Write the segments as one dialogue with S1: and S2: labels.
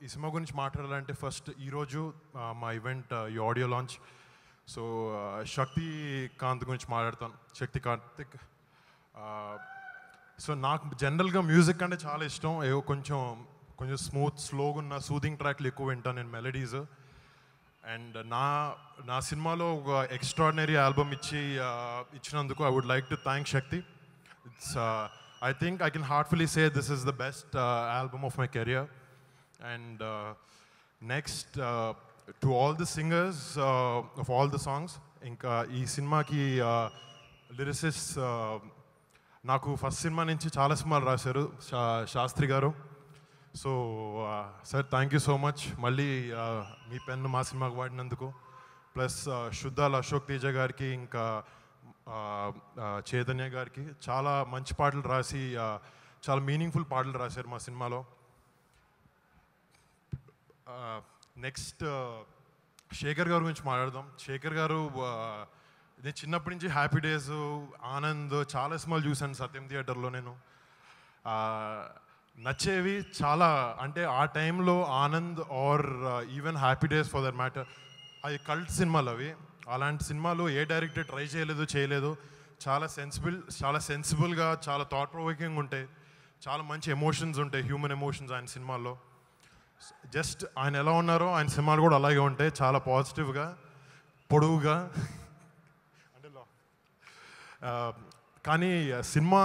S1: ఈ సినిమా గురించి మాట్లాడాలంటే ఫస్ట్ ఈరోజు మా ఈవెంట్ ఈ ఆడియో లాంచ్. సో శక్తి కాంత్ గురించి మాట్లాడతాను. శక్తి కార్తిక్. సో నాకు జనరల్గా మ్యూజిక్ అంటే చాలా ఇష్టం. ఏవో కొంచెం స్లోగా ఉన్న సూదింగ్ ట్రాక్లు ఎక్కువ వింటాను నేను, మెలడీస్. అండ్ నా సినిమాలో ఒక ఎక్స్ట్రాడినరీ ఆల్బమ్ ఇచ్చినందుకు I would like to thank Shakti. It's I think I can heartfully say this is the best album of my career. And next, to all the singers of all the songs, inka ee cinema ki lyricists naku first cinema nunchi chaala simalu rasaru Shastri garu. So sir, thank you so much. Malli mee pen ma cinema ku vaadinanduku. Plus Shuddal Ashok Teja gariki inka Chaitanya గారికి చాలా మంచి పాటలు రాసి చాలా meaningful పాటలు రాశారు మా సినిమాలో. నెక్స్ట్ శేఖర్ గారి గురించి మాట్లాడదాం. శేఖర్ గారు నేను చిన్నప్పటి నుంచి హ్యాపీ డేస్, ఆనంద్ చాలా సినిమాలు చూశాను సత్యం థియేటర్లో. నేను నచ్చేవి చాలా, అంటే ఆ టైంలో Anand or even Happy Days for that matter, అవి కల్ట్ సినిమాలు. అవి అలాంటి సినిమాలు ఏ డైరెక్టర్ ట్రై చేయలేదు. చాలా సెన్సిబుల్గా, చాలా థాట్ ప్రొవోకింగ్ ఉంటాయి, చాలా మంచి ఎమోషన్స్ ఉంటాయి, హ్యూమన్ ఎమోషన్స్ ఆయన సినిమాల్లో. జస్ట్ ఆయన ఎలా ఉన్నారో ఆయన సినిమాలు కూడా అలాగే ఉంటాయి, చాలా పాజిటివ్గా, పొడవుగా. అంటే కానీ సినిమా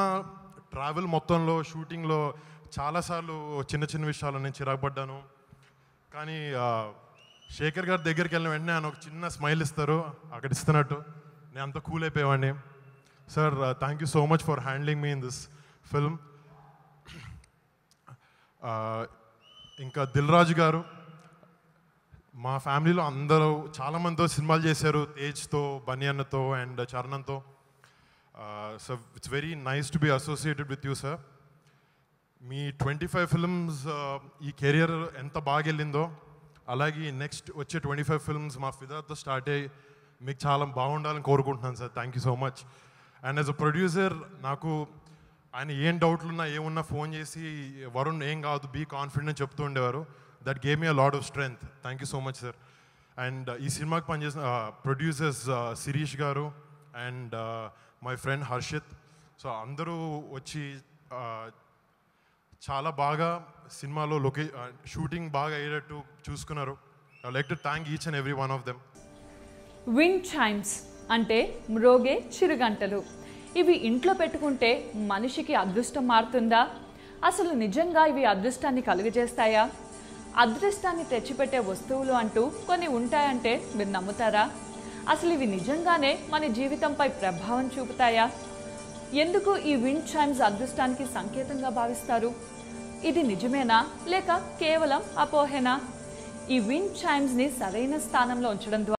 S1: ట్రావెల్ మొత్తంలో, షూటింగ్లో చాలాసార్లు చిన్న విషయాలు నేను చిరాకుపడ్డాను. కానీ శేఖర్ గారి దగ్గరికి వెళ్ళిన వెంటనే ఆయన ఒక చిన్న స్మైల్ ఇస్తారు, అక్కడ ఇస్తున్నట్టు నేను అంత కూల్ అయిపోయేవాడిని. Sir, thank you so much for handling me in this film. ఇంకా దిల్ రాజు గారు మా ఫ్యామిలీలో అందరూ చాలామందితో సినిమాలు చేశారు, తేజ్తో, బనియన్నతో అండ్ చరణంతో. So it's very nice to be associated with you sir. మీ 25 ఫిల్మ్స్ ఈ కెరియర్ ఎంత బాగా వెళ్ళిందో, అలాగే నెక్స్ట్ వచ్చే 25 ఫిల్మ్స్ మా ఫిదాతో స్టార్ట్ అయ్యి మీకు చాలా బాగుండాలని కోరుకుంటున్నాను sir. Thank you so much. And as a producer నాకు ఆయన ఏం డౌట్లు ఉన్నా ఏమున్నా ఫోన్ చేసి, వరుణ్ ఏం కాదు, బీ కాన్ఫిడెంట్ అని చెప్తూ ఉండేవారు. That gave me a lot of strength. Thank you so much sir. And ఈ సినిమాకి పనిచేసిన producers Sirish garu and my friend Harshit, so అందరూ వచ్చి చాలా బాగా సినిమాలో షూటింగ్ బాగా అయ్యేటట్టు చూసుకున్నారు. I like to thank each and every one of them.
S2: Wind chimes అంటే మ్రోగే చిరుగంటలు. ఇవి ఇంట్లో పెట్టుకుంటే మనిషికి అదృష్టం మారుతుందా? అసలు నిజంగా ఇవి అదృష్టాన్ని కలుగజేస్తాయా? అదృష్టాన్ని తెచ్చిపెట్టే వస్తువులు అంటూ కొన్ని ఉంటాయంటే మీరు నమ్ముతారా? అసలు ఇవి నిజంగానే మన జీవితంపై ప్రభావం చూపుతాయా? ఎందుకు ఈ విండ్ చైమ్స్ అదృష్టానికి సంకేతంగా భావిస్తారు? ఇది నిజమేనా లేక కేవలం అపోహేనా? ఈ విండ్ చైమ్స్ని సరైన స్థానంలో ఉంచడం ద్వారా